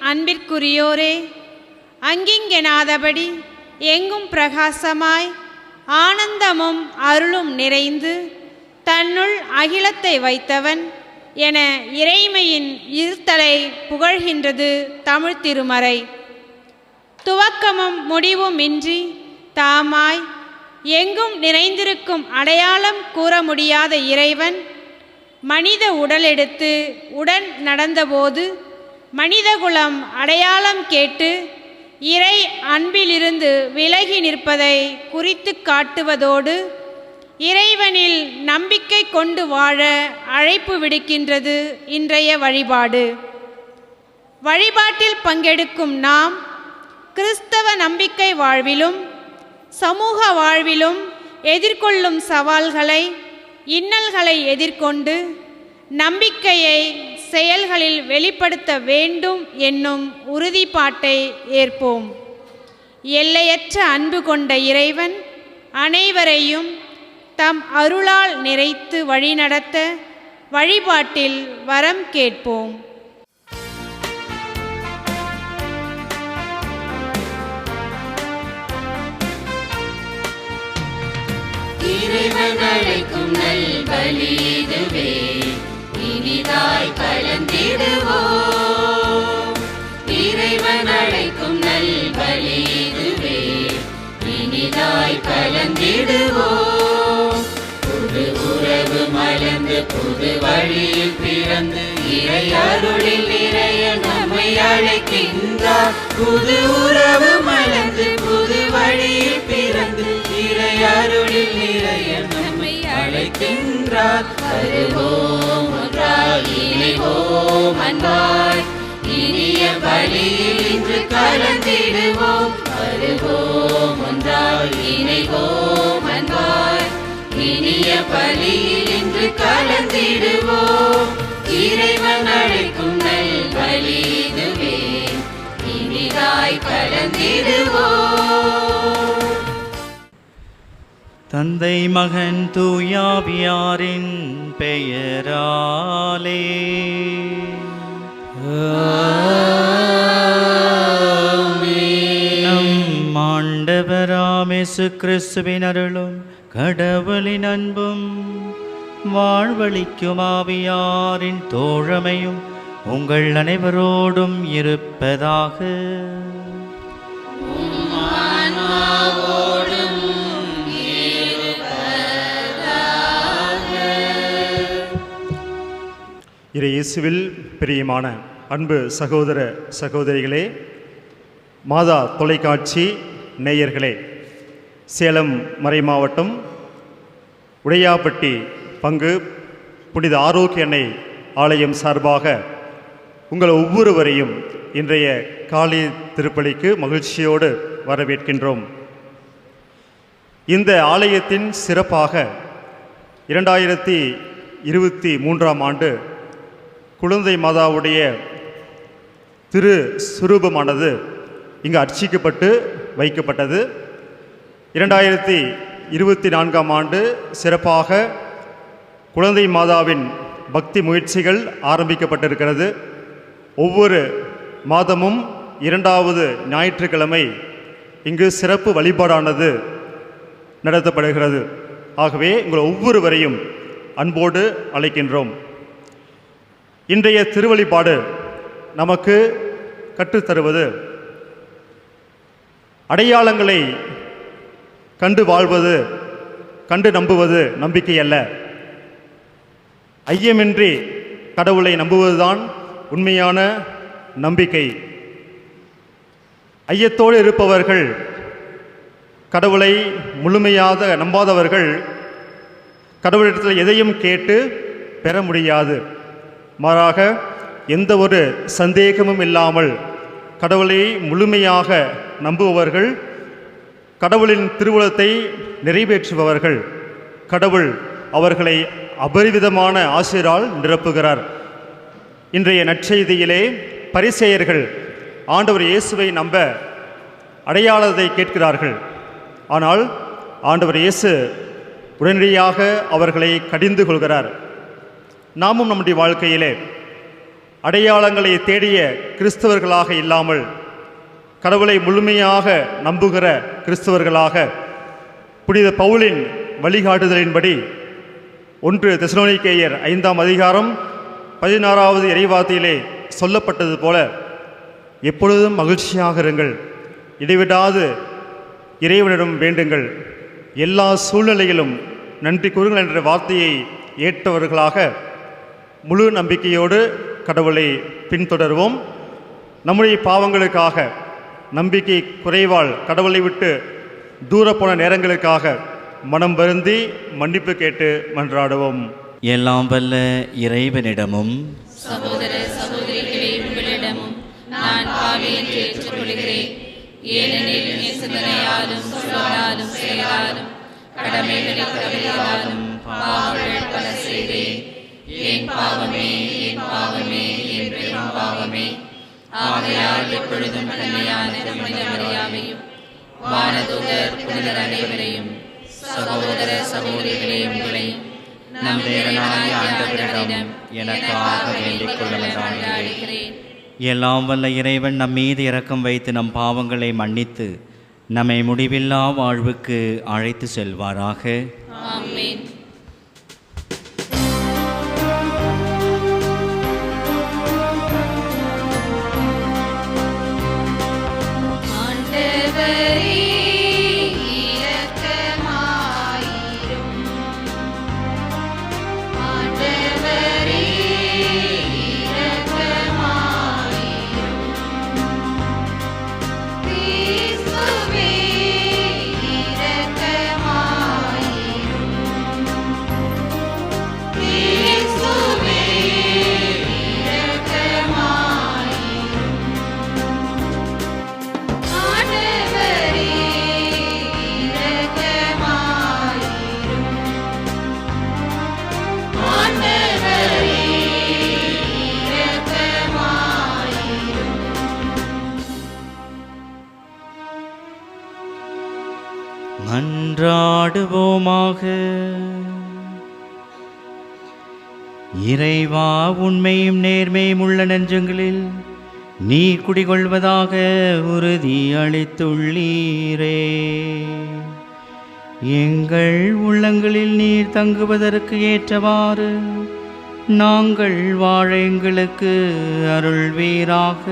அன்பிற்குரியோரே, அங்கிங்கெனாதபடி எங்கும் பிரகாசமாய் ஆனந்தமும் அருளும் நிறைந்து தன்னுள் அகிலத்தை வைத்தவன் என இறைமையின் இருத்தலை புகழ்கின்றது தமிழ் திருமறை. துவக்கமும் முடிவும் இன்றி தாமாய் எங்கும் நிறைந்திருக்கும் அடையாளம் கூற முடியாத இறைவன் மனித உடலெடுத்து உடன் நடந்தபோது மனிதகுலம் அடையாளம் கேட்டு இறை அன்பிலிருந்து விலகி நிற்பதை குறித்து காட்டுவதோடு இறைவனில் நம்பிக்கை கொண்டு வாழ அழைப்பு விடுக்கின்றது இன்றைய வழிபாடு. வழிபாட்டில் பங்கெடுக்கும் நாம் கிறிஸ்தவ நம்பிக்கை வாழ்விலும் சமூக வாழ்விலும் எதிர்கொள்ளும் சவால்களை இன்னல்களை எதிர்கொண்டு நம்பிக்கையை செயல்களில் வெளிப்படுத்த வேண்டும் என்னும் உறுதிப்பாட்டை ஏற்போம். எல்லையற்ற அன்பு கொண்ட இறைவன் அனைவரையும் தம் அருளால் நிறைத்து வழிநடத்த வழிபாட்டில் வரம் கேட்போம். இறைவன் அழைக்கும் நல் பலி இதுவே, இனிதாய் கலந்திடுவோம். இறைவன் அழைக்கும் நல் பலி இதுவே, இனிதாய் கலந்திடுவோம். புது உறவு மலர்ந்து புது வழியில் பிறந்து இறை அருளில் நிறைய நம்மை அழைக்கின்றார். புது உறவு மலர்ந்து புது வழியில் பிறந்து இறை அருளில் நிறைய நம்மை அழைக்கின்றார். வருவோம் ஒன்றாய் இணைவோம் அன்பாய், இனிய பலியில் இன்று கலந்திடுவோம். வருவோம் ஒன்றாய் இணைவோம் அன்பாய், இனிய பலியில் இன்று கலந்திடுவோம். இறைவன் அழைக்கும் நல் பலி இதுவே, இனிதாய் கலந்திடுவோம். தந்தை மகன் தூயாவியாரின் பெயராலே நம் ஆண்டவராம் இயேசு கிறிஸ்துவின் அருளும் கடவுளின் அன்பும் வாழ்வளிக்கும் ஆவியாரின் தோழமையும் உங்கள் அனைவரோடும் இருப்பதாக. இயேசுவில் பிரியமான அன்பு சகோதர சகோதரிகளே, மாதா தொலைக்காட்சி நேயர்களே, சேலம் மறைமாவட்டம் உடையாப்பட்டி பங்கு புனித ஆரோக்கிய அன்னை ஆலயம் சார்பாக உங்கள் ஒவ்வொருவரையும் இன்றைய காலை திருப்பலிக்கு மகிழ்ச்சியோடு வரவேற்கின்றோம். இந்த ஆலயத்தின் சிறப்பாக 2023ஆம் ஆண்டு குழந்தை மாதாவுடைய திரு சுரூபமானது இங்கு அர்ச்சிக்கப்பட்டு வைக்கப்பட்டது. 2024ஆம் ஆண்டு சிறப்பாக குழந்தை மாதாவின் பக்தி முயற்சிகள் ஆரம்பிக்கப்பட்டிருக்கிறது. ஒவ்வொரு மாதமும் 2வது ஞாயிற்றுக்கிழமை இங்கு சிறப்பு வழிபாடானது நடத்தப்படுகிறது. ஆகவே உங்கள் ஒவ்வொருவரையும் அன்போடு அழைக்கின்றோம். இன்றைய திருவழிபாடு நமக்கு கற்றுத்தருவது அடையாளங்களை கண்டு வாழ்வது, கண்டு நம்புவது நம்பிக்கை அல்ல. ஐயமின்றி கடவுளை நம்புவதுதான் உண்மையான நம்பிக்கை. ஐயத்தோடு இருப்பவர்கள், கடவுளை முழுமையாக நம்பாதவர்கள் கடவுளிடத்தில் எதையும் கேட்டு பெற முடியாது. மாறாக எந்த ஒரு சந்தேகமும் இல்லாமல் கடவுளை முழுமையாக நம்புபவர்கள் கடவுளின் திருவுளத்தை நிறைவேற்றுபவர்கள். கடவுள் அவர்களை அபரிவிதமான ஆசிரால் நிரப்புகிறார். இன்றைய நற்செய்தியிலே பரிசேயர்கள் ஆண்டவர் இயேசுவை நம்ப அடையாளத்தை கேட்கிறார்கள். ஆனால் ஆண்டவர் இயேசு உடனடியாக அவர்களை கடிந்து கொள்கிறார். நாமும் நம்முடைய வாழ்க்கையிலே அடையாளங்களை தேடிய கிறிஸ்தவர்களாக இல்லாமல் கடவுளை முழுமையாக நம்புகிற கிறிஸ்தவர்களாக புனித பவுலின் வழிகாட்டுதலின்படி 1 தெசலோனிக்கேயர் 5ஆம் அதிகாரம் 16வது இறைவார்த்தையிலே சொல்லப்பட்டது போல எப்பொழுதும் மகிழ்ச்சியாக இருங்கள், இடைவிடாது இறைவனிடம் வேண்டுங்கள், எல்லா சூழ்நிலையிலும் நன்றி கூறுங்கள் என்ற வார்த்தையை ஏற்றவர்களாக முழு நம்பிக்கையோடு கடவுளை பின்தொடர்வோம். நம்முடைய பாவங்களுக்காக, நம்பிக்கை குறைவால் கடவுளை விட்டு தூரப்போன நேரங்களுக்காக மனம் வருந்தி மன்னிப்பு கேட்டு மன்றாடுவோம். எல்லாம் வல்ல இறைவனிடமும் சகோதர சகோதரிகளே, உங்களிடமும் நான் பாவி என்று ஏற்றுக்கொள்கிறேன். ஏனெனில் என் சிந்தனையாலும் சொல்லாலும் செயலாலும் கடமைகளை தவறியாலும் பாவங்கள் பல செய்தேன். என் பாவமே, என் பாவமே, என் பெரும் பாவமே. ஆகையால் எப்பொழுதும் கன்னியான புனித மரியாவையும் வானதூதர் புனிதர் அனைவரையும் சகோதர சகோதரிகளே, உங்களையும் நம் தேவனாகிய ஆண்டவரிடம் எனக்காக வேண்டிக் கொள்கிறேன். எல்லாம் வல்ல இறைவன் நம் மீது இரக்கம் வைத்து நம் பாவங்களை மன்னித்து நம்மை முடிவில்லா வாழ்வுக்கு அழைத்து செல்வாராக. ஆமென். மன்றாடுவோமாக. இறைவா, உண்மையும் நேர்மையும் உள்ள நெஞ்சங்களில் நீ குடிகொள்வதாக உறுதி அளித்துள்ளீரே. எங்கள் உள்ளங்களில் நீர் தங்குவதற்கு ஏற்றவாறு நாங்கள் வாழ எங்களுக்கு அருள்வீராக.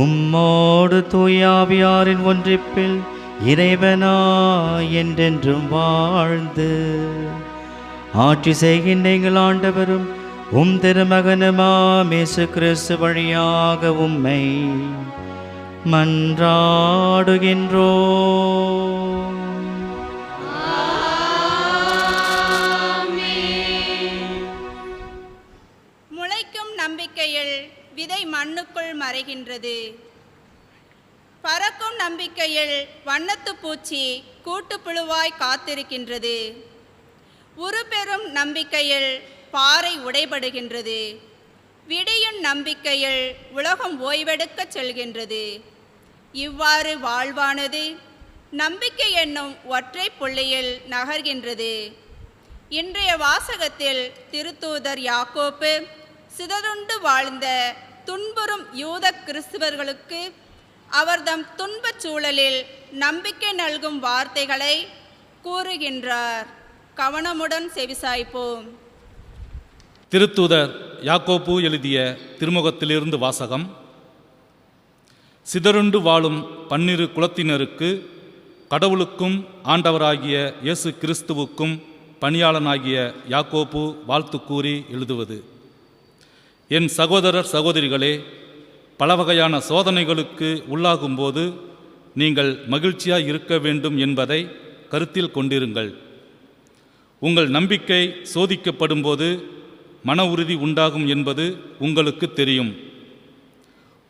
உம்மோடு தூயாவியாரின் ஒன்றிப்பில் இறைவனா என்றென்றும் வாழ்ந்து ஆட்சி செய்கின்ற எங்கள் ஆண்டவரும் உம் திருமகனுமாம் இயேசு கிறிஸ்து வழியாக உம்மை மன்றாடுகின்றோம். முளைக்கும் நம்பிக்கையில் விதை மண்ணுக்குள் மறைகின்றது. பறக்கும் நம்பிக்கையில் வண்ணத்து பூச்சி கூட்டுப்புழுவாய் காத்திருக்கின்றது. உருப்பெறும் நம்பிக்கையில் பாறை உடைபடுகின்றது. விடியும் நம்பிக்கையில் உலகம் ஓய்வெடுக்கச் செல்கின்றது. இவ்வாறு வாழ்வானது நம்பிக்கை என்னும் ஒற்றை புள்ளியில் நகர்கின்றது. இன்றைய வாசகத்தில் திருத்தூதர் யாக்கோப்பு சிதறுண்டு வாழ்ந்த துன்புறும் யூத கிறிஸ்தவர்களுக்கு அவர்தம் துன்பச் சூழலில் நம்பிக்கை நல்கும் வார்த்தைகளை கூறுகின்றார். கவனமுடன் செவிசாய்ப்போம். திருத்தூதர் யாக்கோப்பு எழுதிய திருமுகத்திலிருந்து வாசகம். சிதறுண்டு வாழும் 12 குலத்தினருக்கு கடவுளுக்கும் ஆண்டவராகிய இயேசு கிறிஸ்துவுக்கும் பணியாளனாகிய யாக்கோப்பு வாழ்த்து கூறி எழுதுவது. என் சகோதரர் சகோதரிகளே, பல வகையான சோதனைகளுக்கு உள்ளாகும்போது நீங்கள் மகிழ்ச்சியாய் இருக்க வேண்டும் என்பதை கருத்தில் கொண்டிருங்கள். உங்கள் நம்பிக்கை சோதிக்கப்படும்போது மன உறுதி உண்டாகும் என்பது உங்களுக்கு தெரியும்.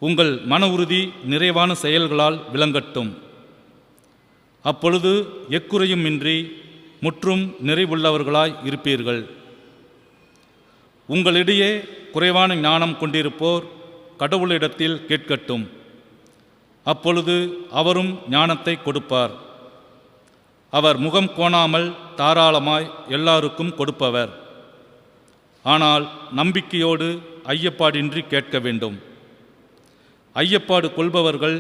உங்கள் மன உறுதி நிறைவான செயல்களால் விளங்கட்டும். அப்பொழுது எக்குறையுமின்றி முற்றும் நிறைவுள்ளவர்களாய் இருப்பீர்கள். உங்களிடையே குறைவான ஞானம் கொண்டிருப்போர் கடவுளிடத்தில் கேட்கட்டும். அப்பொழுது அவரும் ஞானத்தை கொடுப்பார். அவர் முகம் கோணாமல் தாராளமாய் எல்லாருக்கும் கொடுப்பவர். ஆனால் நம்பிக்கையோடு ஐயப்பாடின்றி கேட்க வேண்டும். ஐயப்பாடு கொள்பவர்கள்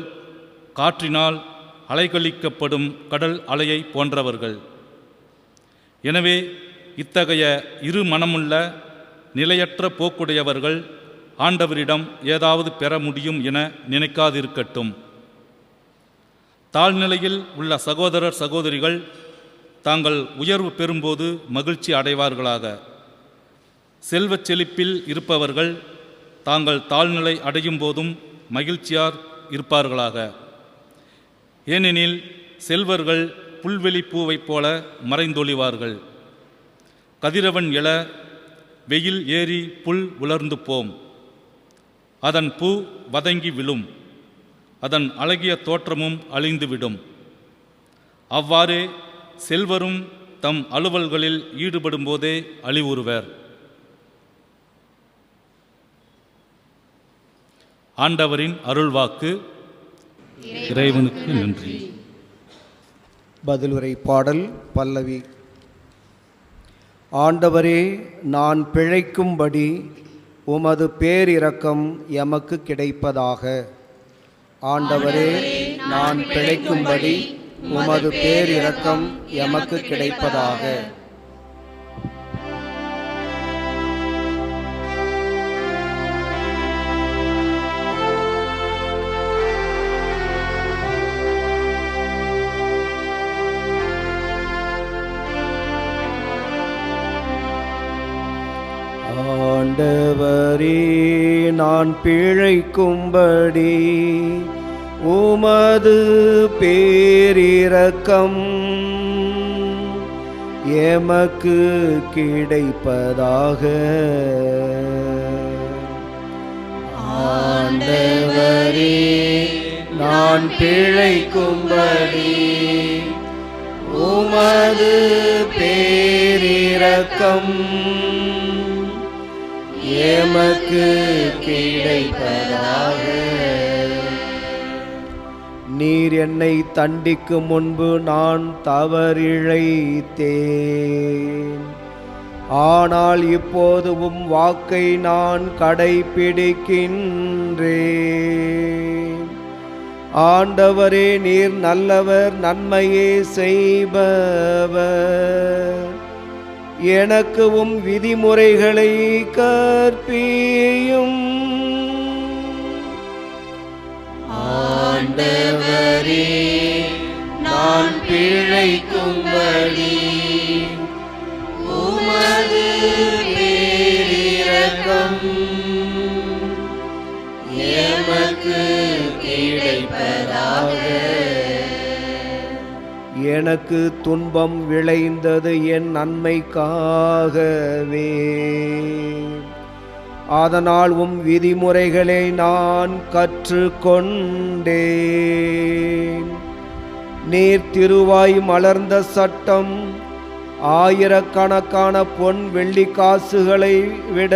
காற்றினால் அலைக்கழிக்கப்படும் கடல் அலையை போன்றவர்கள். எனவே இத்தகைய இரு மனமுள்ள நிலையற்ற போக்குடையவர்கள் ஆண்டவரிடம் ஏதாவது பெற முடியும் என நினைக்காதிருக்கட்டும். தாழ்நிலையில் உள்ள சகோதரர் சகோதரிகள் தாங்கள் உயர்வு பெறும்போது மகிழ்ச்சி அடைவார்களாக. செல்வச் செழிப்பில் இருப்பவர்கள் தாங்கள் தாழ்நிலை அடையும் போதும் மகிழ்ச்சியார் இருப்பார்களாக. ஏனெனில் செல்வர்கள் புல்வெளி பூவைப் போல மறைந்தொழிவார்கள். கதிரவன் எழ வெயில் ஏறி புல் உலர்ந்து போம், அதன் பூ வதங்கி விழும், அதன் அழகிய தோற்றமும் அழிந்துவிடும். அவ்வாறே செல்வரும் தம் அலுவல்களில் ஈடுபடும்போதே அழிவுறுவர். ஆண்டவரின் அருள்வாக்கு. இறைவனுக்கு நன்றி. பதிலுரை பாடல் பல்லவி. ஆண்டவரே, நான் பிழைக்கும்படி உமது பேரிரக்கம் எமக்கு கிடைப்பதாக. ஆண்டவரே, நான் பிழைக்கும்படி உமது பேரிரக்கம் எமக்கு கிடைப்பதாக. ஆண்டவரே, நான் பிழைக்கும்படி உமது பேரிரக்கம் எமக்கு கிடைப்பதாக. ஆண்டவரே, நான் பிழைக்கும்படி உமது பேரிரக்கம் எமக்கு கிடைப்பதாக. நீர் என்னை தண்டிக்கும் முன்பு நான் தவறிழைத்தேன். ஆனால் இப்போது உம் வாக்கை நான் கடைப்பிடிக்கின்றேன். ஆண்டவரே, நீர் நல்லவர், நன்மையே செய்பவர். எனக்கு உம் விதிமுறைகளை கற்பியும். ஆண்டவரே, நான் பிழைக்கும்படி உமது பேரிரக்கம் எமக்கு கிடைப்பதாக. எனக்கு துன்பம் விளைந்தது என் நன்மைக்காகவே. அதனால் உம் விதிமுறைகளை நான் கற்றுக்கொண்டேன். நீர் திருவாய் மலர்ந்த சட்டம் ஆயிரக்கணக்கான பொன் வெள்ளி காசுகளை விட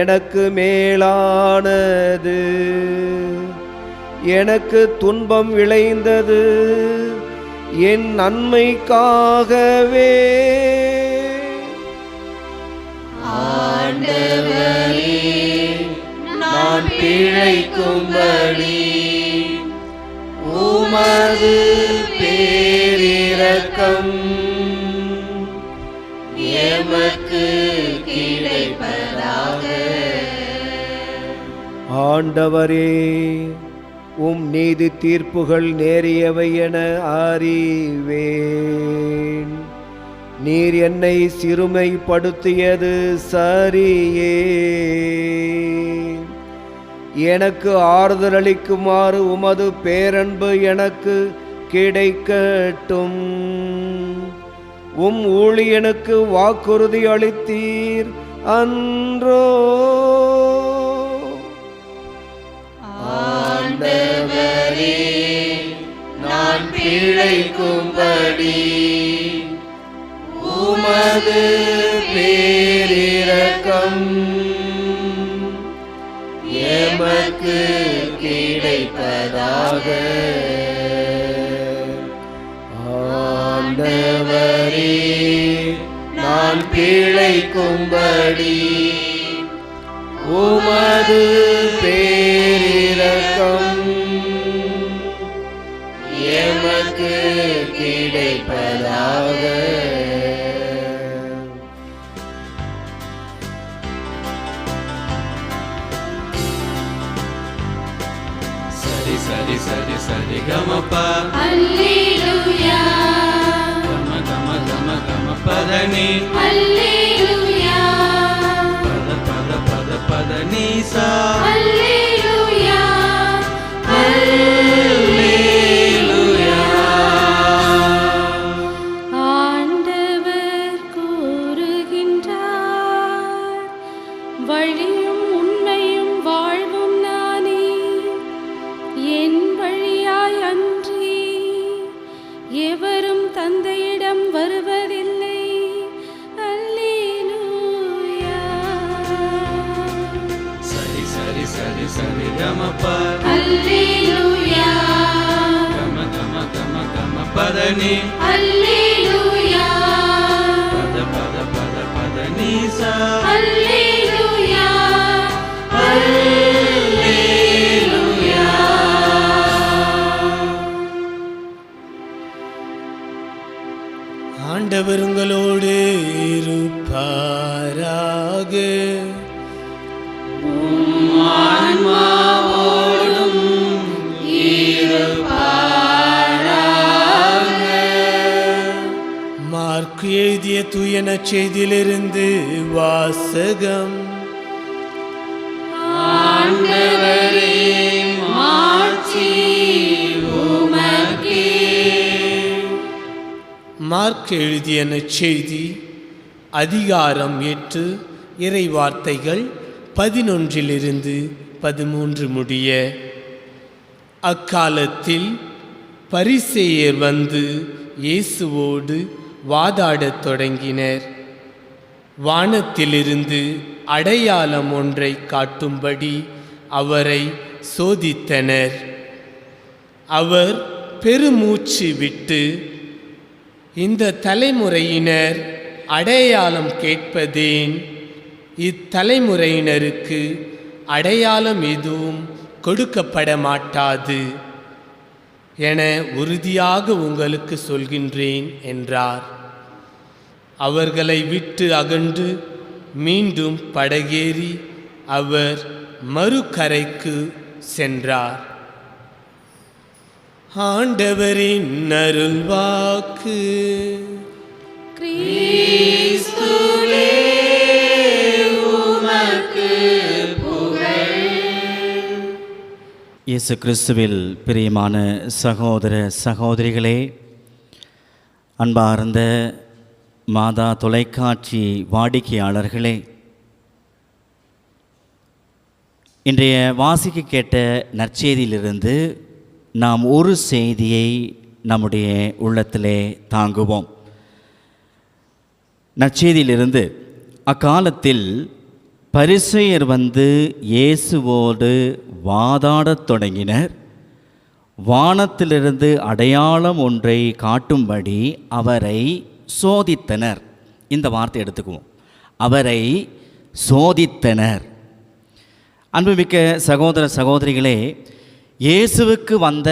எனக்கு மேலானது. எனக்கு துன்பம் விளைந்தது என் நன்மைக்காகவே. ஆண்டவரே, நான் பிழைக்கும்படி உமது பேரிரக்கம் எமக்கு கிடைப்பதாக. ஆண்டவரே, உம் நீதி தீர்ப்புகள் நேரியவை என அறிவேன். நீர் என்னை சிறுமைப்படுத்தியது சரியே. எனக்கு ஆறுதல் அளிக்குமாறு உமது பேரன்பு எனக்கு கிடைக்கட்டும். உம் ஊழியனுக்கு வாக்குறுதி அளித்தீர் அன்றோ? ஆண்டவரே, நான் பிழைக்கும்படி உமது பேரிரக்கம் எமக்கு கிடைப்பதாக. ஆண்டவரே, நான் பிழைக்கும்படி கிடைக்கும்படி உமது பேரிரக்கம் எமக்கு கிடைப்பதாக. சரி சரி சரி சரி கமப்பா அல்லேலூயா கம கம கம கம பதனி அல்லேலூயா பத பத பத பத நீசா அல்லேலூயா அல்லேலூயா. ஆண்டவர் கூறுகின்றார், வழியும் உண்மையும் வாழ்வும் நானே, என் வழியாய் அன்றி எவரும் தந்தையிடம் வருவதில்லை. அல்லேலூயா. சரி சரி சரி சரி கமப்பா அல்லேலூயா கம கம கம கம பதனி அல்லேலூயா பத பத பத பத நீசா அல்லேலூயா அல்லேலூயா. ஆண்டவர் உங்களோடு இருப்பாராக. ஆன்மாவோடும் மார்க்கு எழுதிய தூய நற்செய்தியிலிருந்து வாசகம். ஆண்டவரே மாட்சி உமக்கே. மார்க் எழுதிய நற்செய்தி அதிகாரம் 8 இறை வார்த்தைகள் 11-13 முடிய. அக்காலத்தில் பரிசேயர் வந்து இயேசுவோடு வாதாடத் தொடங்கினர். வானத்திலிருந்து அடையாளம் ஒன்றை காட்டும்படி அவரை சோதித்தனர். அவர் பெருமூச்சு விட்டு, இந்த தலைமுறையினர் அடையாளம் கேட்பதேன்? இத்தலைமுறையினருக்கு அடையாளம் எதுவும் கொடுக்கப்பட மாட்டாது என உறுதியாக உங்களுக்கு சொல்கின்றேன் என்றார். அவர்களை விட்டு அகன்று மீண்டும் படகேறி அவர் மறுகரைக்கு சென்றார். ஆண்டவரின் அருள்வாக்கு. கிறிஸ்துவே உமக்கு இயேசு கிறிஸ்துவில் பிரியமான சகோதர சகோதரிகளே, அன்பார்ந்த மாதா தொலைக்காட்சி வாடிக்கையாளர்களே, இன்றைய வாசிக்க கேட்ட நற்செய்தியிலிருந்து நாம் ஒரு செய்தியை நம்முடைய உள்ளத்திலே தாங்குவோம். நற்செய்தியிலிருந்து, அக்காலத்தில் பரிசேயர் வந்து இயேசுவோடு வாதாடத் தொடங்கினர். வானத்திலிருந்து அடையாளம் ஒன்றை காட்டும்படி அவரை சோதித்தனர். இந்த வார்த்தை எடுத்துக்குவோம், அவரை சோதித்தனர். அன்புமிக்க சகோதர சகோதரிகளே, இயேசுவுக்கு வந்த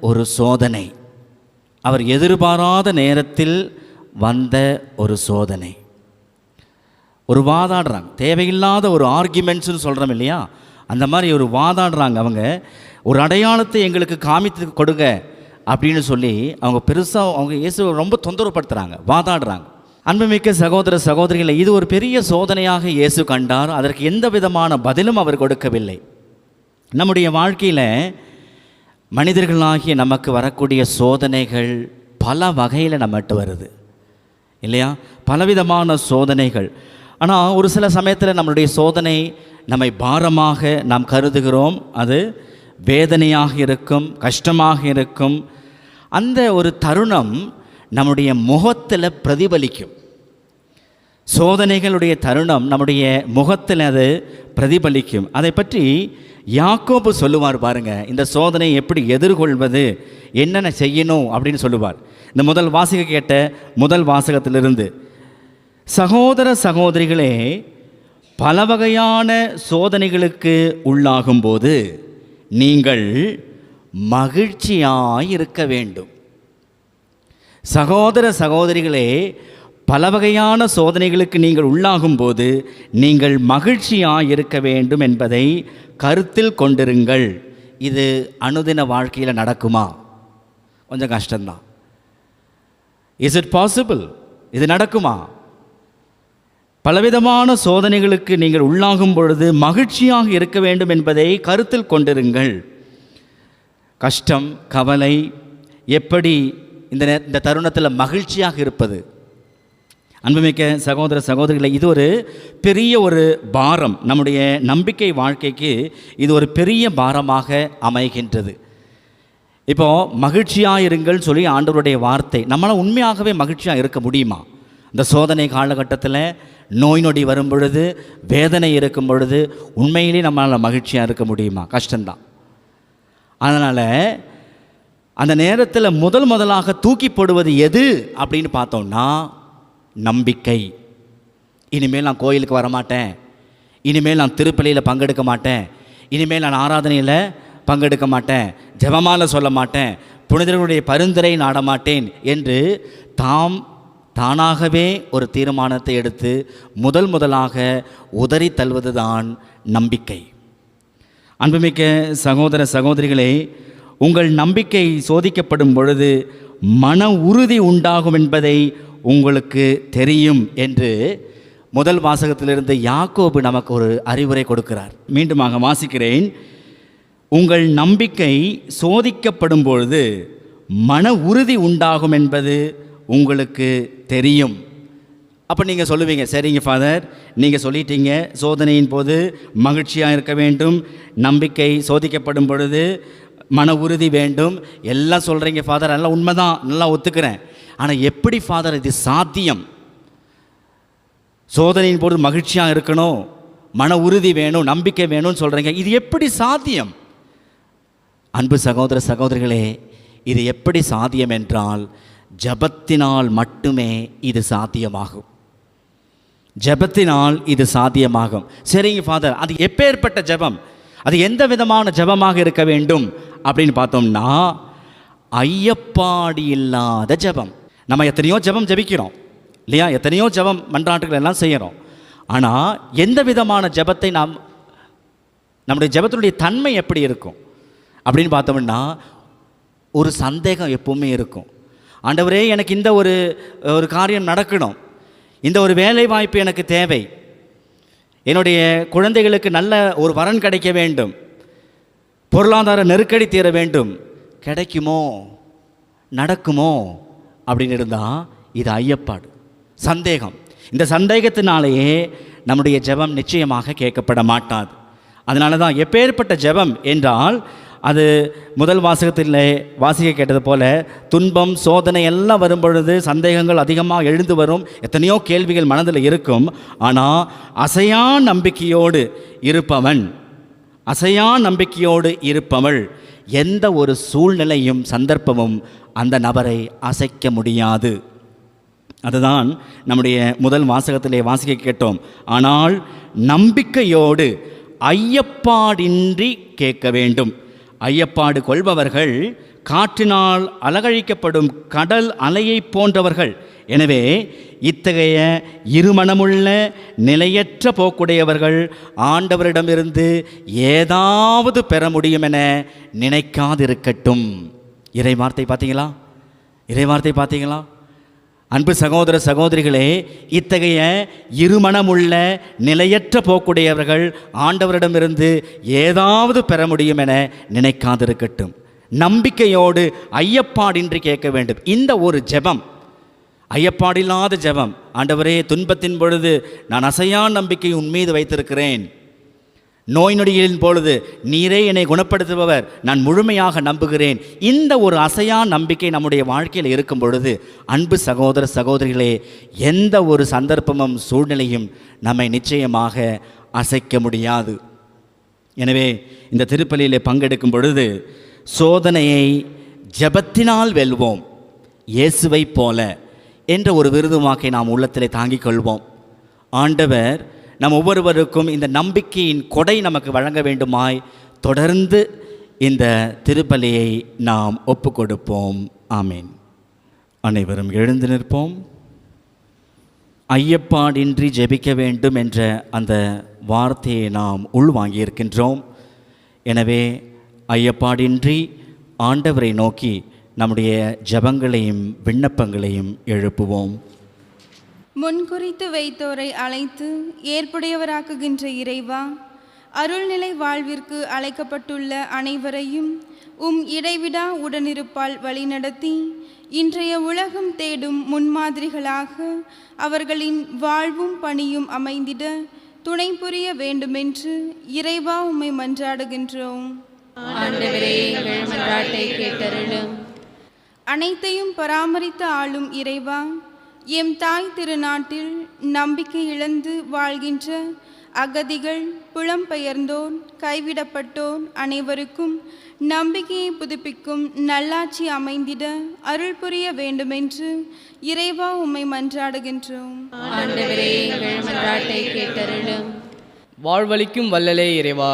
ஒரு சோதனை, அவர் எதிர்பாராத நேரத்தில் வந்த ஒரு சோதனை. ஒரு வாதாடுறாங்க, தேவையில்லாத ஒரு ஆர்கியூமெண்ட்ஸ்னு சொல்கிறோம் இல்லையா, அந்த மாதிரி ஒரு வாதாடுறாங்க. அவங்க ஒரு அடையாளத்தை எங்களுக்கு காமித்து கொடுங்க அப்படின்னு சொல்லி அவங்க பெருசாக அவங்க இயேசுவை ரொம்ப தொந்தரவுப்படுத்துகிறாங்க, வாதாடுறாங்க. அன்புமிக்க சகோதர சகோதரிகளை, இது ஒரு பெரிய சோதனையாக இயேசு கண்டார். அதற்கு எந்த விதமான பதிலும் அவர் கொடுக்கவில்லை. நம்முடைய வாழ்க்கையில் மனிதர்களாகிய நமக்கு வரக்கூடிய சோதனைகள் பல வகையில் நம்மகிட்ட வருது இல்லையா, பலவிதமான சோதனைகள். ஆனால் ஒரு சில சமயத்தில் நம்மளுடைய சோதனை நம்மை பாரமாக நாம் கருதுகிறோம், அது வேதனையாக இருக்கும், கஷ்டமாக இருக்கும். அந்த ஒரு தருணம் நம்முடைய முகத்தில் பிரதிபலிக்கும். சோதனைகளுடைய தருணம் நம்முடைய முகத்தில் அது பிரதிபலிக்கும். அதை பற்றி யாக்கோபு சொல்லுவார் பாருங்க, இந்த சோதனையை எப்படி எதிர்கொள்வது, என்னென்ன செய்யணும் அப்படின்னு சொல்லுவார். இந்த முதல் வாசகம் கேட்ட முதல் வாசகத்திலிருந்து சகோதர சகோதரிகளே, பல வகையான சோதனைகளுக்கு உள்ளாகும்போது நீங்கள் மகிழ்ச்சியாயிருக்க வேண்டும். சகோதர சகோதரிகளே, பல வகையான சோதனைகளுக்கு நீங்கள் உள்ளாகும்போது நீங்கள் மகிழ்ச்சியாயிருக்க வேண்டும் என்பதை கருத்தில் கொண்டிருங்கள். இது அனுதின வாழ்க்கையில் நடக்குமா? கொஞ்சம் கஷ்டம்தான். Is it possible? இது நடக்குமா? பலவிதமான சோதனைகளுக்கு நீங்கள் உள்ளாகும் பொழுது மகிழ்ச்சியாக இருக்க வேண்டும் என்பதை கருத்தில் கொண்டிருங்கள். கஷ்டம், கவலை, எப்படி இந்த தருணத்தில் மகிழ்ச்சியாக இருப்பது? அன்புமிக்க சகோதர சகோதரிகளை, இது ஒரு பெரிய ஒரு பாரம். நம்முடைய நம்பிக்கை வாழ்க்கைக்கு இது ஒரு பெரிய பாரமாக அமைகின்றது. இப்போது மகிழ்ச்சியாக இருங்கள் சொல்லி ஆண்டவருடைய வார்த்தை. நம்மளால் உண்மையாகவே மகிழ்ச்சியாக இருக்க முடியுமா? இந்த சோதனை காலகட்டத்தில் நோய் நொடி வரும் பொழுது, வேதனை இருக்கும் பொழுது உண்மையிலே நம்மளால் மகிழ்ச்சியாக இருக்க முடியுமா? கஷ்டம்தான். அதனால் அந்த நேரத்தில் முதலாக தூக்கி போடுவது எது அப்படின்னு பார்த்தோம்னா நம்பிக்கை. இனிமேல் நான் கோயிலுக்கு வரமாட்டேன், இனிமேல் நான் திருப்பலியில் பங்கெடுக்க மாட்டேன், இனிமேல் நான் ஆராதனையில் பங்கெடுக்க மாட்டேன், ஜெபமாலை சொல்ல மாட்டேன், புனிதர்களுடைய பரிந்துரை நாட மாட்டேன் என்று தானாகவே ஒரு தீர்மானத்தை எடுத்து முதலாக உதறி தள்ளுவது தான் நம்பிக்கை. அன்புமிக்க சகோதர சகோதரிகளே, உங்கள் நம்பிக்கை சோதிக்கப்படும் பொழுது மன உறுதி உண்டாகும் என்பதை உங்களுக்கு தெரியும் என்று முதல் வாசகத்திலிருந்து யாக்கோபு நமக்கு ஒரு அறிவுரை கொடுக்கிறார். மீண்டுமாக வாசிக்கிறேன். உங்கள் நம்பிக்கை சோதிக்கப்படும் பொழுது மன உறுதி உண்டாகும் என்பது உங்களுக்கு தெரியும். அப்போ நீங்கள் சொல்லுவீங்க, சரிங்க ஃபாதர், நீங்கள் சொல்லிட்டீங்க சோதனையின் போது மகிழ்ச்சியாக இருக்க வேண்டும், நம்பிக்கை சோதிக்கப்படும் பொழுது மன உறுதி வேண்டும், எல்லாம் சொல்கிறீங்க ஃபாதர், எல்லாம் உண்மைதான், நல்லா ஒத்துக்கிறேன். ஆனால் எப்படி ஃபாதர் இது சாத்தியம்? சோதனையின் போது மகிழ்ச்சியாக இருக்கணும், மன உறுதி வேணும், நம்பிக்கை வேணும்னு சொல்கிறீங்க, இது எப்படி சாத்தியம்? அன்பு சகோதர சகோதரிகளே, இது எப்படி சாத்தியம் என்றால் ஜெபத்தினால் மட்டுமே இது சாத்தியமாகும். ஜெபத்தினால் இது சாத்தியமாகும். சரிங்க ஃபாதர், அது எப்பேற்பட்ட ஜெபம், அது எந்த விதமான ஜெபமாக இருக்க வேண்டும் அப்படின்னு பார்த்தோம்னா ஐயப்பாடு இல்லாத ஜெபம். நம்ம எத்தனையோ ஜெபம் ஜெபிக்கிறோம் இல்லையா, எத்தனையோ ஜெபம் மன்றாட்டுகள் எல்லாம் செய்கிறோம். ஆனால் எந்த விதமான ஜெபத்தை நம்முடைய ஜெபத்தினுடைய தன்மை எப்படி இருக்கும் அப்படின்னு பார்த்தோம்னா ஒரு சந்தேகம் எப்பவுமே இருக்கும். ஆண்டவரே, எனக்கு இந்த ஒரு காரியம் நடக்கணும், இந்த ஒரு வேலை வாய்ப்பு எனக்கு தேவை, என்னுடைய குழந்தைகளுக்கு நல்ல ஒரு வரன் கிடைக்க வேண்டும், பொருளாதார நெருக்கடி தீர வேண்டும், கிடைக்குமோ நடக்குமோ அப்படின்னு இருந்தால் இது ஐயப்பாடு, சந்தேகம். இந்த சந்தேகத்தினாலேயே நம்முடைய ஜெபம் நிச்சயமாக கேட்கப்பட மாட்டாது. அதனால தான் எப்பேற்பட்ட ஜெபம் என்றால் அது முதல் வாசகத்தில் வாசிக்க கேட்டது போல துன்பம் சோதனை எல்லாம் வரும் பொழுது சந்தேகங்கள் அதிகமாக எழுந்து வரும், எத்தனையோ கேள்விகள் மனதில் இருக்கும். ஆனால் அசையா நம்பிக்கையோடு இருப்பவள் எந்த ஒரு சூழ்நிலையும் சந்தர்ப்பமும் அந்த நபரை அசைக்க முடியாது. அதுதான் நம்முடைய முதல் வாசகத்திலே வாசிக்க கேட்டோம். ஆனால் நம்பிக்கையோடு ஐயப்பாடின்றி கேட்க வேண்டும். ஐயப்பாடு கொள்பவர்கள் காற்றினால் அலகழிக்கப்படும் கடல் அலையை போன்றவர்கள். எனவே இத்தகைய இருமனமுள்ள நிலையற்ற போக்குடையவர்கள் ஆண்டவரிடமிருந்து ஏதாவது பெற முடியும் என நினைக்காதிருக்கட்டும். இறைவார்த்தை பார்த்தீங்களா? அன்பு சகோதர சகோதரிகளே, இத்தகைய இருமனமுள்ள நிலையற்ற போக்குடையவர்கள் ஆண்டவரிடமிருந்து ஏதாவது பெற முடியும் என நினைக்காதிருக்கட்டும். நம்பிக்கையோடு ஐயப்பாடின்றி கேட்க வேண்டும். இந்த ஒரு ஜெபம், ஐயப்பாடில்லாத ஜெபம். ஆண்டவரே, துன்பத்தின் பொழுது நான் அசையா நம்பிக்கை உன்மீது வைத்திருக்கிறேன், நோய் நொடிகளின் பொழுது நீரே என்னை குணப்படுத்துபவர், நான் முழுமையாக நம்புகிறேன். இந்த ஒரு அசையா நம்பிக்கை நம்முடைய வாழ்க்கையில் இருக்கும் பொழுது அன்பு சகோதர சகோதரிகளே, எந்த ஒரு சந்தர்ப்பமும் சூழ்நிலையும் நம்மை நிச்சயமாக அசைக்க முடியாது. எனவே இந்த திருப்பலியிலே பங்கெடுக்கும் பொழுது சோதனையை ஜெபத்தினால் வெல்வோம். இயேசுவை போல என்ற ஒரு விருதுவாக்கை நாம் உள்ளத்திலே தாங்கிக் கொள்வோம். ஆண்டவர் நம் ஒவ்வொருவருக்கும் இந்த நம்பிக்கையின் கொடை நமக்கு வழங்க வேண்டுமாய் தொடர்ந்து இந்த திருப்பலியை நாம் ஒப்பு கொடுப்போம். ஆமீன். அனைவரும் எழுந்து நிற்போம். ஐயப்பாடின்றி ஜெபிக்க வேண்டும் என்ற அந்த வார்த்தையை நாம் உள்வாங்கியிருக்கின்றோம். எனவே ஐயப்பாடின்றி ஆண்டவரை நோக்கி நம்முடைய ஜெபங்களையும் விண்ணப்பங்களையும் எழுப்புவோம். முன்குறித்து வைத்தோரை அழைத்து ஏற்புடையவராக்குகின்ற இறைவா, அருள்நிலை வாழ்விற்கு அழைக்கப்பட்டுள்ள அனைவரையும் இடைவிடா உடனிருப்பால் வழிநடத்தி இன்றைய உலகம் தேடும் முன்மாதிரிகளாக அவர்களின் வாழ்வும் பணியும் அமைந்திட துணை புரிய வேண்டுமென்று இறைவா உம்மை மன்றாடுகின்றோம். அனைத்தையும் பராமரித்து ஆளும் இறைவா, எம் தாய் திருநாட்டில் நம்பிக்கை இழந்து வாழ்கின்ற அகதிகள், புலம்பெயர்ந்தோர், கைவிடப்பட்டோர் அனைவருக்கும் நம்பிக்கையை புதுப்பிக்கும் நல்லாட்சி அமைந்திட அருள் புரிய வேண்டுமென்று இறைவா உம்மை மன்றாடுகின்றோம். வாழ்வளிக்கும் வல்லலே இறைவா,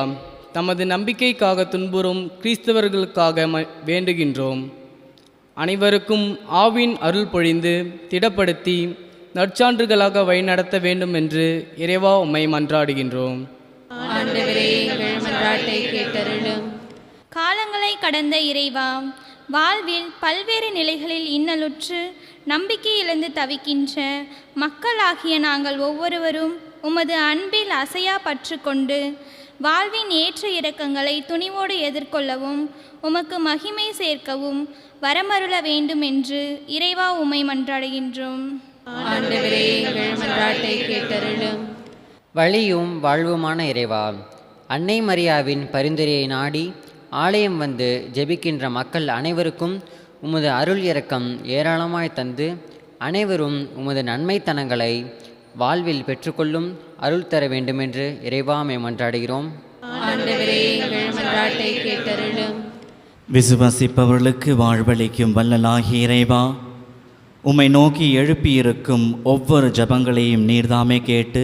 தமது நம்பிக்கைக்காக துன்புறும் கிறிஸ்தவர்களுக்காக வேண்டுகின்றோம். அனைவருக்கும் ஆவின் அருள் பொழிந்து திடப்படுத்தி நற்சான்றுகளாக வழிநடத்த வேண்டும் என்று இறைவா உம்மை மன்றாடுகின்றோம். காலங்களை கடந்த இறைவா, வாழ்வில் பல்வேறு நிலைகளில் இன்னலுற்று நம்பிக்கை இழந்து தவிக்கின்ற மக்களாகிய நாங்கள் ஒவ்வொருவரும் உமது அன்பில் அசையா பற்று கொண்டு வாழ்வின் ஏற்ற இறக்கங்களை துணிவோடு எதிர்கொள்ளவும் உமக்கு மகிமை சேர்க்கவும் வரமருள வேண்டும் என்று இறைவா உம்மை மன்றாடுகின்றோம். வழியும் வாழ்வுமான இறைவா, அன்னை மரியாவின் பரிந்துரையை நாடி ஆலயம் வந்து ஜெபிக்கின்ற மக்கள் அனைவருக்கும் உமது அருள் இரக்கம் ஏராளமாய் தந்து அனைவரும் உமது நன்மைத்தனங்களை வாழ்வில் பெற்றுக்கொள்ளும் அருள் தர வேண்டுமென்று இறைவாமை மன்றாடுகிறோம். விசுவாசிப்பவர்களுக்கு வாழ்வளிக்கும் வல்லலாகிய இறைவா, உம்மை நோக்கி எழுப்பியிருக்கும் ஒவ்வொரு ஜபங்களையும் நீர்தாமே கேட்டு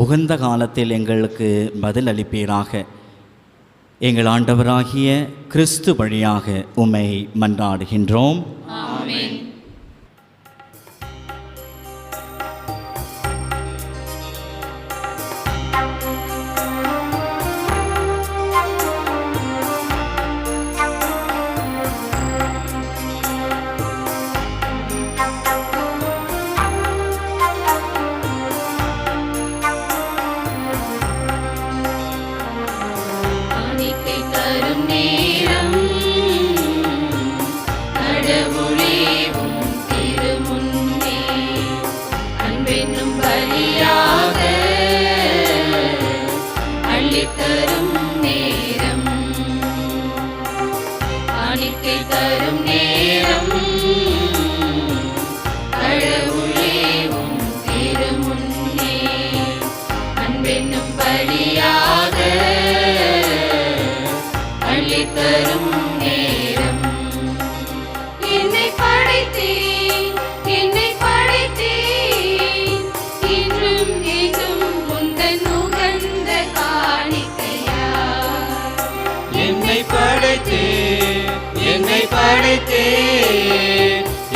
உகந்த காலத்தில் எங்களுக்கு பதில் அளிப்பீராக. எங்கள் ஆண்டவராகிய கிறிஸ்து வழியாக உம்மை மன்றாடுகின்றோம். ஆமென்.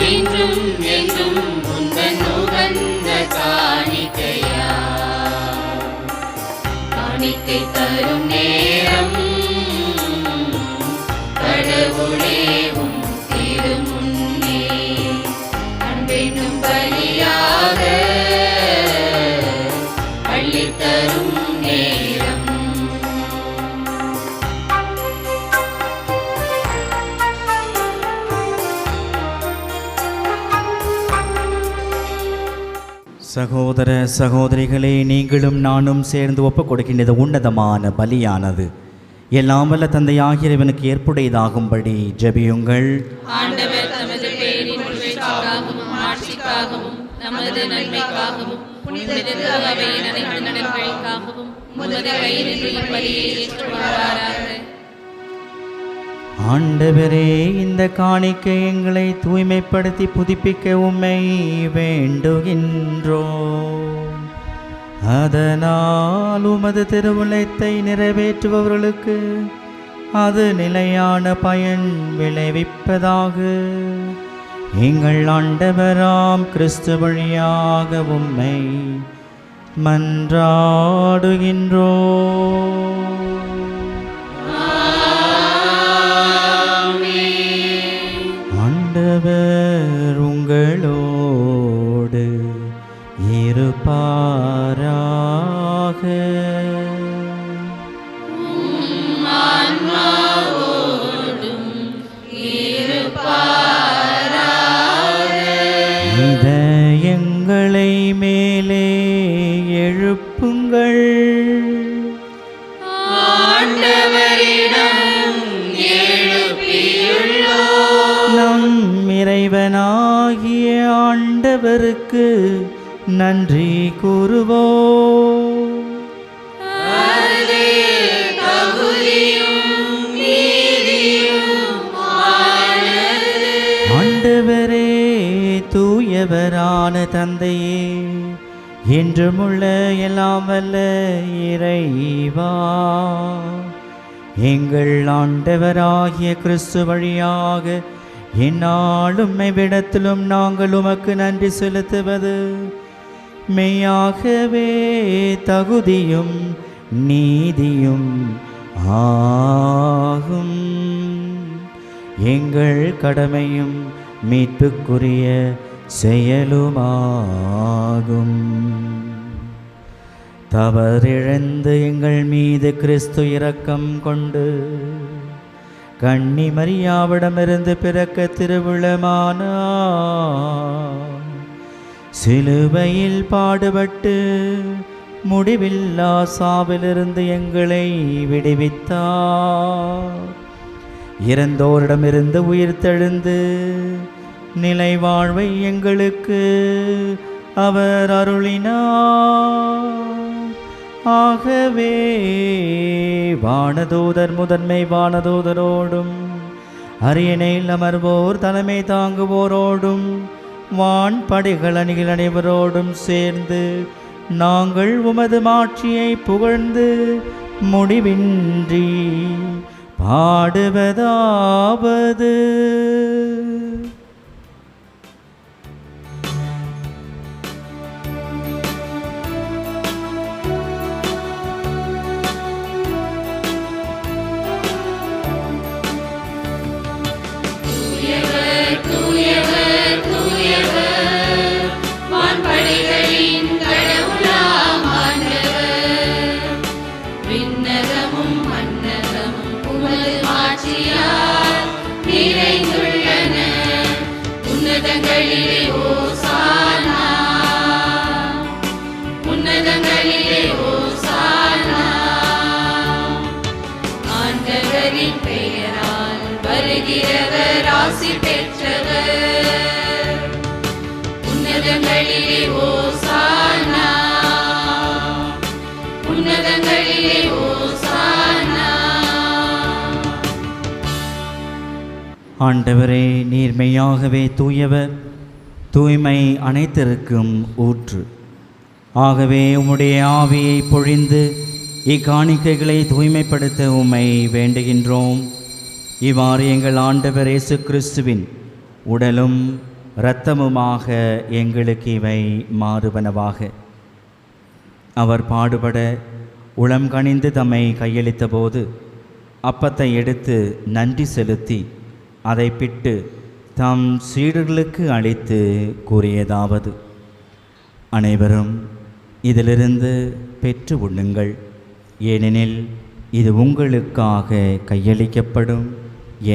என்றும் என்றும் உந்தன் உகந்த காணிக்கையா, காணிக்கை தரும் நேரம் கடவுளே உம் திருமுன்னே அன்பென்னும் பலியாக அள்ளித்தரும் நேரம். சகோதர சகோதரிகளே, நீங்களும் நானும் சேர்ந்து ஒப்புக் கொடுக்கின்றது உன்னதமான பலியானது எல்லாம் வல்ல தந்தையாகிய இறைவனுக்கு ஏற்புடையதாகும்படி ஜெபியுங்கள். ஆண்டவர் தமது பேரின் புகழ்ச்சிக்காகவும் ஆட்சிக்காகவும் நமது நன்மைக்காகவும் புனித திருஅவையின் அனைத்து நலன்களுக்காகவும் உமது கையிலிருந்து இப்பலியை ஏற்றுக்கொள்வாராக. ஆண்டவரே, இந்த காணிக்கை எங்களை தூய்மைப்படுத்தி புதுப்பிக்க உம்மை வேண்டுகின்றோம். அதனால் உமது திருவுளத்தை நிறைவேற்றுபவர்களுக்கு அது நிலையான பயன் விளைவிப்பதாக எங்கள் ஆண்டவராம் கிறிஸ்து வழியாக உம்மை மன்றாடுகின்றோம். ஆண்டவர் உங்களோடு இருப்பாராக. இதயங்களை மேலே எழுப்புங்கள். நம் இறைவனாகிய ஆண்டவருக்கு நன்றி கூறுவோம். ஆண்டவரே, தூயவரான தந்தையே, என்றுமுள்ள எல்லாம் வல்ல இறைவா, எங்கள் ஆண்டவராகிய கிறிஸ்து வழியாக எந்நாளும் எவ்விடத்திலும் நாங்கள் உமக்கு நன்றி செலுத்துவது மெய்யாகவே தகுதியும் நீதியும் ஆகும். எங்கள் கடமையும் மீட்புக்குரிய செயலுமாகும். தவறிழந்து எங்கள் மீது கிறிஸ்து இரக்கம் கொண்டு கன்னி மரியாவிடமிருந்து பிறக்க திருவுளமானார். சிலுவையில் பாடுபட்டு முடிவில்லா சாவிலிருந்து எங்களை விடுவித்தார். இறந்தோரிடமிருந்து உயிர்த்தெழுந்து நிலை வாழ்வை எங்களுக்கு அவர் அருளினார். ஆகவே வானதூதர் முதன்மை வானதூதரோடும் அரியணையில் அமர்வோர் தலைமை தாங்குவோரோடும் வான் படைகள் அணிகள் அனைவரோடும் சேர்ந்து நாங்கள் உமது மாட்சியை புகழ்ந்து முடிவின்றி பாடுவதாவது: ஆண்டவரின் பெயரால் வருகிறவர் ஆசி பெற்றவர். உன்னதங்களிலே ஓசானா, உன்னதங்களிலே ஓசானா. ஆண்டவரே, நீர்மையாகவே தூயவர், தூய்மை அனைத்திற்கும் ஊற்று. ஆகவே உம்முடைய ஆவியை பொழிந்து இக்காணிக்கைகளை தூய்மைப்படுத்த உம்மை வேண்டுகின்றோம். இவ்வாறு எங்கள் ஆண்டவர் இயேசு கிறிஸ்துவின் உடலும் இரத்தமுமாக எங்களுக்கு இவை மாறுவனவாக. அவர் பாடுபட உளம் கனிந்து தம்மை கையளித்த போது அப்பத்தை எடுத்து நன்றி செலுத்தி அதை பிட்டு தம் சீடர்களுக்கு அளித்து கூறியதாவது: அனைவரும் இதிலிருந்து பெற்று உண்ணுங்கள், ஏனெனில் இது உங்களுக்காக கையளிக்கப்படும்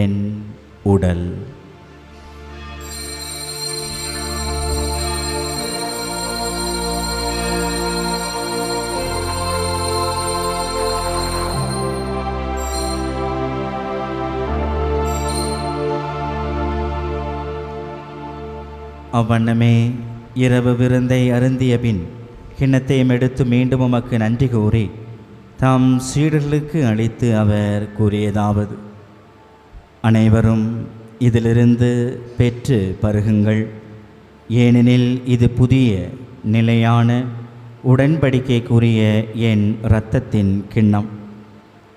என் உடல். அவ்வண்ணமே இரவு விருந்தை அருந்திய பின் கிண்ணத்தையும் எடுத்து மீண்டும் உமக்கு நன்றி கூறி தாம் சீடர்களுக்கு அளித்து அவர் கூறியதாவது: அனைவரும் இதிலிருந்து பெற்று பருகுங்கள். ஏனெனில் இது புதிய நிலையான உடன்படிக்கைக்குரிய என் இரத்தத்தின் கிண்ணம்.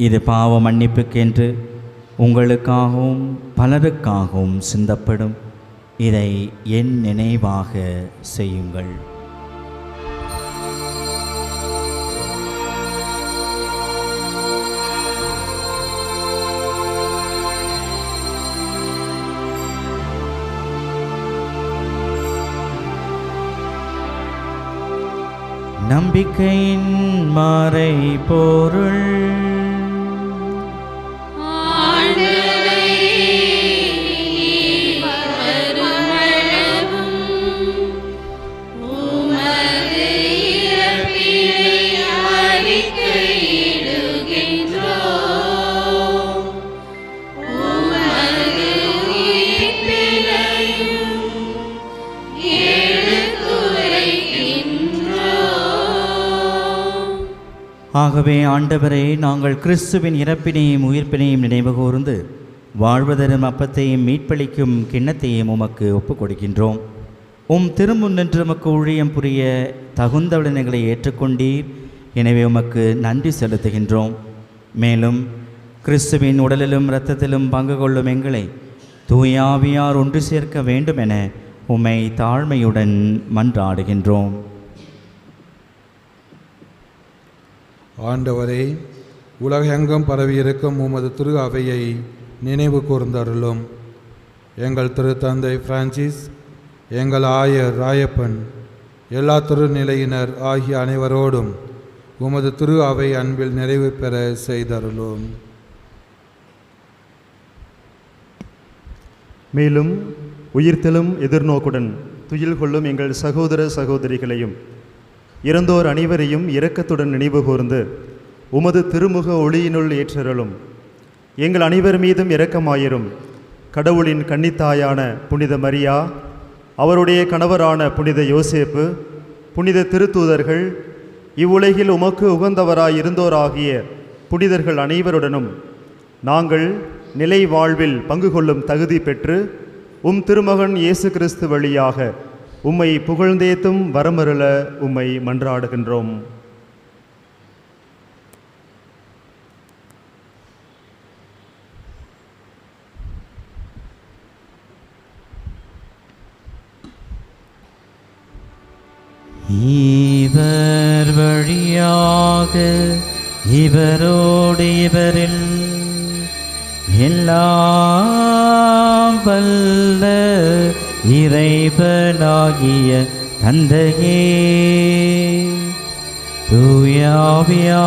இது பாவ மன்னிப்புக்கென்று உங்களுக்காகவும் பலருக்காகவும் சிந்தப்படும். இதை என் நினைவாக செய்யுங்கள். நம்பிக்கையின் மறை பொருள். ஆகவே ஆண்டவரே, நாங்கள் கிறிஸ்துவின் இறப்பினையும் உயிர்ப்பினையும் நினைவு கூர்ந்து வாழ்வதரும் அப்பத்தையும் மீட்பளிக்கும் கிண்ணத்தையும் உமக்கு ஒப்புக் கொடுக்கின்றோம். திருமுன் நின்று உமக்கு ஊழியம் புரிய தகுந்த விடயங்களை ஏற்றுக்கொண்டீர். எனவே உமக்கு நன்றி செலுத்துகின்றோம். மேலும் கிறிஸ்துவின் உடலிலும் இரத்தத்திலும் பங்கு கொள்ளும் எங்களை தூயாவியார் ஒன்று சேர்க்க வேண்டும் என உம்மை தாழ்மையுடன் மன்றாடுகின்றோம். ஆண்டவரே, உலகெங்கும் பரவியிருக்கும் உமது திரு அவையை நினைவு கூர்ந்தருளும். எங்கள் திருத்தந்தை பிரான்சிஸ், எங்கள் ஆயர் ராயப்பன், எல்லா திருநிலையினர் ஆகிய அனைவரோடும் உமது திரு அவை அன்பில் நிறைவு பெற செய்தருளும். மேலும் உயிர்த்தெழும் எதிர்நோக்குடன் துயில் கொள்ளும் எங்கள் சகோதர சகோதரிகளையும் இறந்தோர் அனைவரையும் இரக்கத்துடன் நினைவு கூர்ந்து உமது திருமுக ஒளியினுள் ஏற்றருளும். எங்கள் அனைவர் மீதும் இரக்கமாயிரும். கடவுளின் கன்னித்தாயான புனித மரியா, அவருடைய கணவரான புனித யோசேப்பு, புனித திருத்தூதர்கள், இவ்வுலகில் உமக்கு உகந்தவராய் இருந்தோராகிய புனிதர்கள் அனைவருடனும் நாங்கள் நிலை வாழ்வில் பங்கு கொள்ளும் தகுதி பெற்று திருமகன் இயேசு கிறிஸ்து வழியாக உம்மை புகழ்ந்தேத்தும் வரமருள உம்மை மன்றாடுகின்றோம். இவர் வழியாக இவரோடு இவரில் எல்லாம் வல்ல இறைவனாகிய தந்தையே, தூயாவியாரின்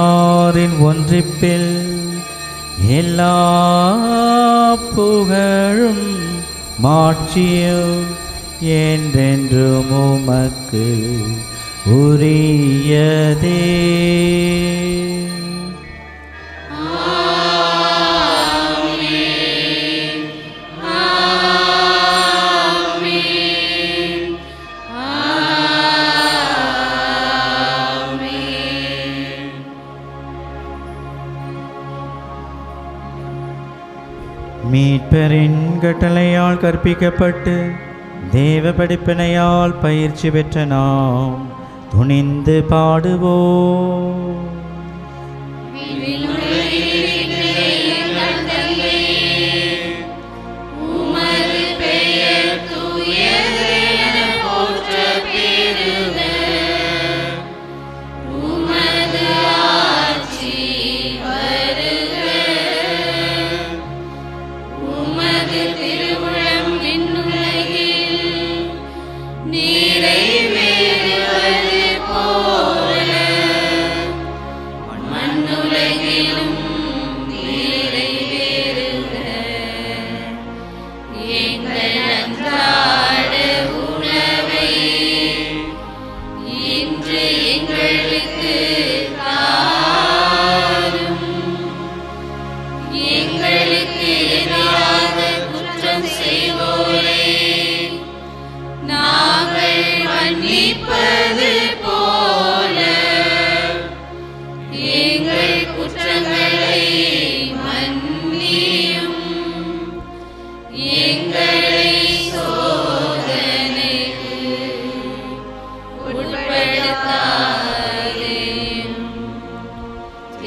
ஒன்றிப்பில் எல்லா புகழும் மாட்சியும் என்றென்றும் உமக்கு உரியதே. மீட்பரின் கட்டளையால் கற்பிக்கப்பட்டு தேவ படிப்பினையால் பயிற்சி பெற்ற நாம் துணிந்து பாடுவோம்.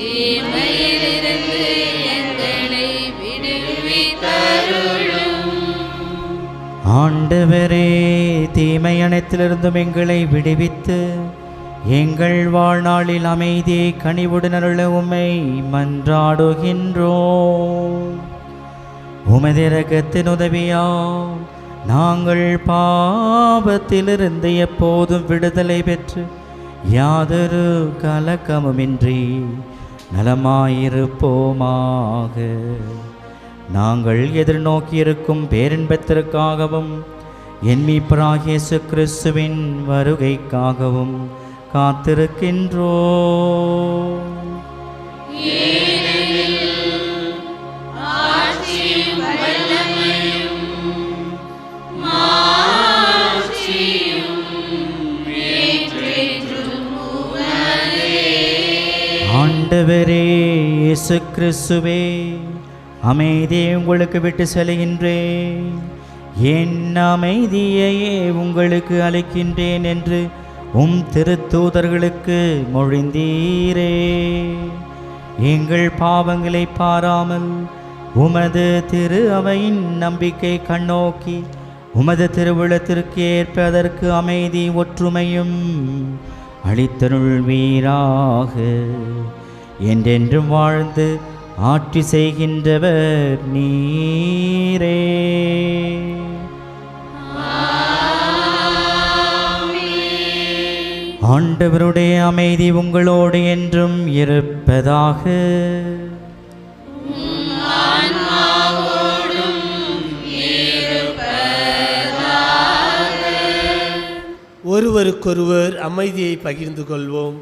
தீமையிலிருந்து எங்களை விடுவித்தருளும். ஆண்டவரே, தீமை அனைத்திலிருந்தும் எங்களை விடுவித்து எங்கள் வாழ்நாளில் அமைதியை கனிவுடன் அருள உம்மை மன்றாடுகின்றோம். உமது இரக்கத்தின் உதவியால் நாங்கள் பாவத்திலிருந்து எப்போதும் விடுதலை பெற்று யாதொரு கலக்கமுமின்றி நலமாயிருப்போமாக. நாங்கள் எதிர்நோக்கியிருக்கும் பேரின்பத்திற்காகவும் என் மீட்பராகிய இயேசு கிறிஸ்துவின் வருகைக்காகவும் காத்திருக்கின்றோம். ஆட்சியும் வல்லமையும் மாட்சியும் என்றென்றும் உமதே. ஆண்டவரே இயேசு கிறிஸ்துவே, அமைதியை உங்களுக்கு விட்டு செல்கின்றேன், என் அமைதியையே உங்களுக்கு அளிக்கின்றேன் என்று உம் திருத்தூதர்களுக்கு மொழிந்தீரே. எங்கள் பாவங்களை பாராமல் உமது திரு அவையின் நம்பிக்கை கண்ணோக்கி உமது திருவுளத்திற்கு ஏற்ப அதற்கு அமைதி ஒற்றுமையும் அளித்தருள்வீராக. என்றென்றும் வாழ்ந்து ஆட்சி செய்கின்றவர் நீரே. ஆண்டவருடைய அமைதி உங்களோடு என்றும் இருப்பதாக. ஒருவருக்கொருவர் அமைதியை பகிர்ந்து கொள்வோம்.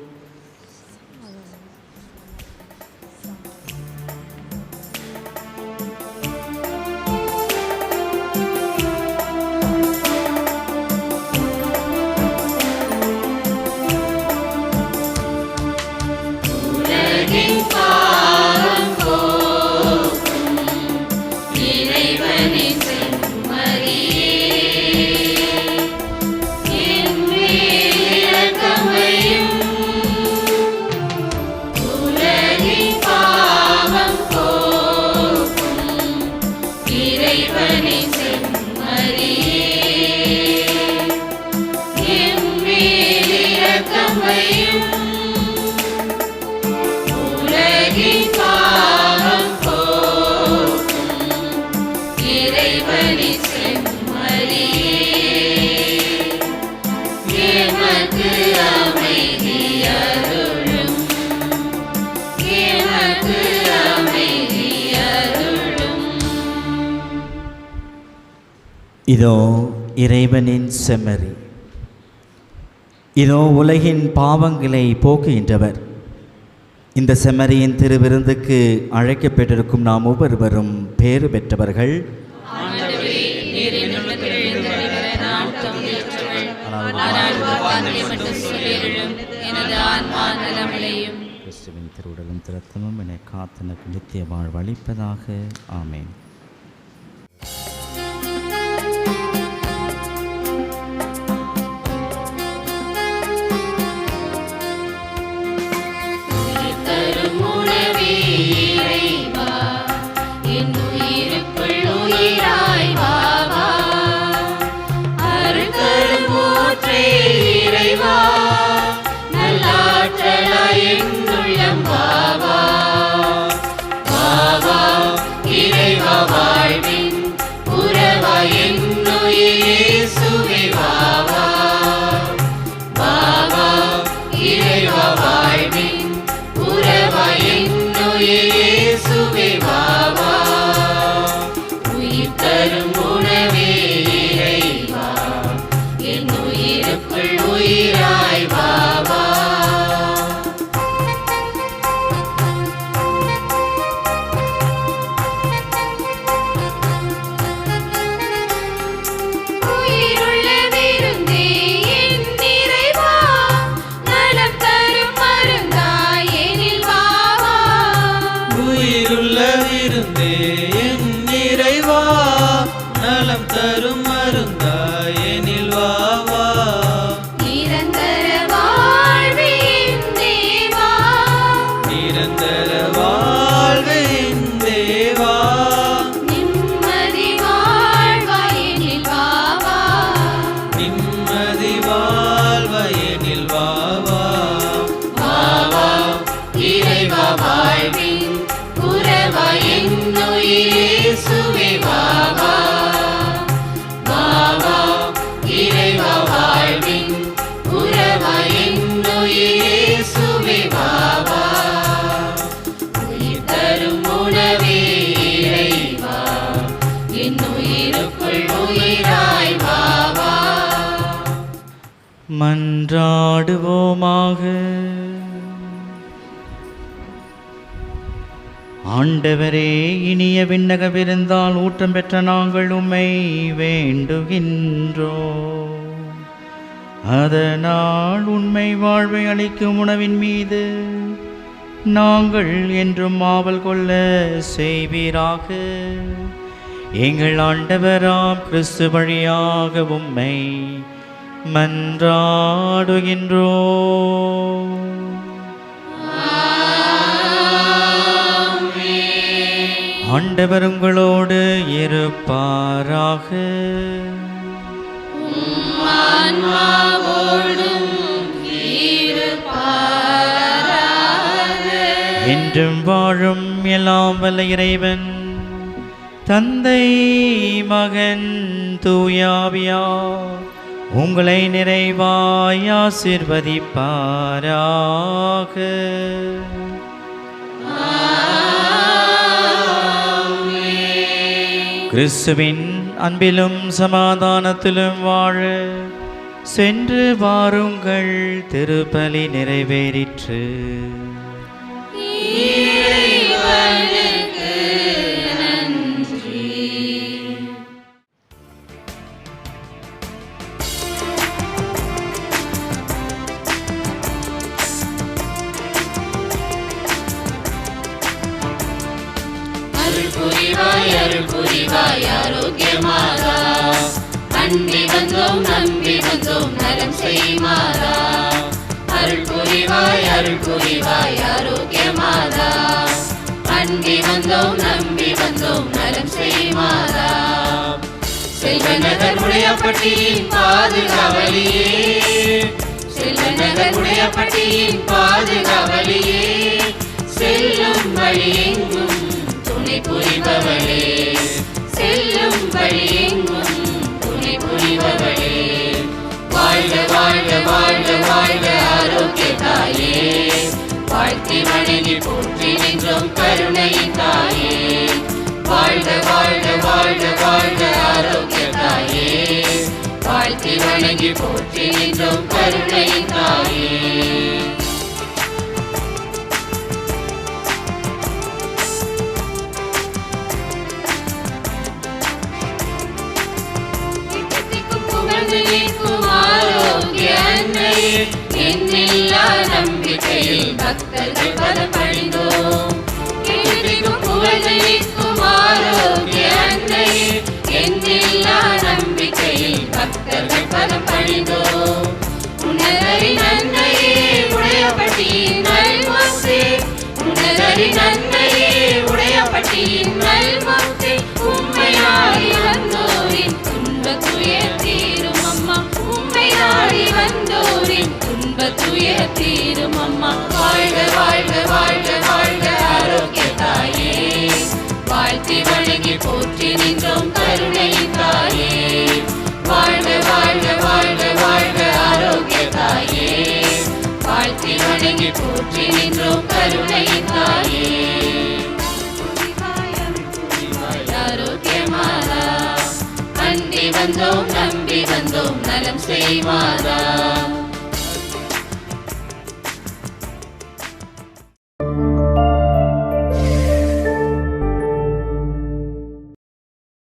இதோ இறைவனின் செம்மறி, இதோ உலகின் பாவங்களை போக்குகின்றவர். இந்த செம்மறியின் திருவிருந்துக்கு அழைக்கப்பட்டிருக்கும் நாம் ஒவ்வொருவரும் பேறு பெற்றவர்கள். கிறிஸ்துவின் திருவுடலும் திருத்தமும் என்னை காத்தனுக்கு நித்திய வாழ்வு அளிப்பதாக. ஆமென். இறைவா வாழ்வின் உறவா என்னுயிரேசுவே வாவா வாவா இறைவா வாழ்வின் உறவா என்னுயிரேசுவே வாவா உயிர் தரும் உணவே இறைவா என்னுயிருக்குள் உயிராய் வாவா. மன்றாடுவோமாக. ஆண்டவரே, இனிய விண்ணக விருந்தால் ஊட்டம் பெற்ற நாங்கள் உம்மை வேண்டுகின்றோம். அதனால் உண்மை வாழ்வை அளிக்கும் உணவின் மீது நாங்கள் என்றும் ஆவல் கொள்ள செய்வீராக. எங்கள் ஆண்டவராம் கிறிஸ்து வழியாக உம்மை மன்றாடுகின்றோம். ஆண்டவர் உங்களோடு இருப்பாராக. என்றும் வாழும் எல்லாம் வல்ல இறைவன் தந்தை மகன் தூயாவியார் உங்களை நிறைவாய் ஆசீர்வதிப்பாராக. கிறிஸ்துவின் அன்பிலும் சமாதானத்திலும் வாழ சென்று வாருங்கள். திருப்பலி நிறைவேறிற்று. அருள் புரிவாய் ஆரோக்கியமாதா அன்பி வந்தோம் நம்பி வந்தோம் நலம் செய்மாதா. அருள் புரிவாய் ஆரோக்கியமாதா அன்பி வந்தோம் நம்பி வந்தோம் நலம் செய்மாதா. செல்வநகர் உடையப்பட்டியின் பாதுகாவலியே செல்வநகர் உடையப்பட்டியின் பாதுகாவலியே செல்லும் வழி எங்கும் துணை புரிபவளே செல்லும் வழி எங்கும் துணை புரிபவளே. வாழ்க வாழ்க வாழ்க வாழ்க ஆரோக்கிய தாயே வாழ்த்தி வணங்கி போற்றி நின்றோம் கருணையின் தாயே. வாழ்க வாழ்க வாழ்க வாழ்க ஆரோக்கிய தாயே வாழ்த்தி வணங்கி போற்றி நின்றோம் கருணையின் தாயே. என்னில்லா நம்பிக்கையில் பக்தர்கள் பதம் பணிந்தோம். புகழ்நிற்கும் ஆரோக்கிய அன்னையே என்னில்லா நம்பிக்கையில் பக்தர்கள் பதம் பணிந்தோம். உன்னதரின் அன்னையே உடையப்பட்டியின் நல்வாசே உன்னதரின் அன்னையே உடையப்பட்டியின் நல்வாசே உம்மை நாடி வந்தோரின் துன்பத் துயர் தீரும் அம்மா உம்மை நாடி வந்தோரின் துன்பத் துயர் தீரும் அம்மா. வாழ்க வாழ்க வாழ்க வாழ்க ஆரோக்கிய தாயே வாழ்த்தி வணங்கி போற்றி நின்றோம் கருணையின் தாயே. வாழ்க வாழ்க வாழ்க வாழ்க ஆரோக்கிய தாயே வாழ்த்தி வணங்கி போற்றி நின்றோம் கருணையின் தாயே. ஆரோக்கியமாதா அன்பி வந்தோம் நம்பி வந்தோம் நலம் செய்வாதா.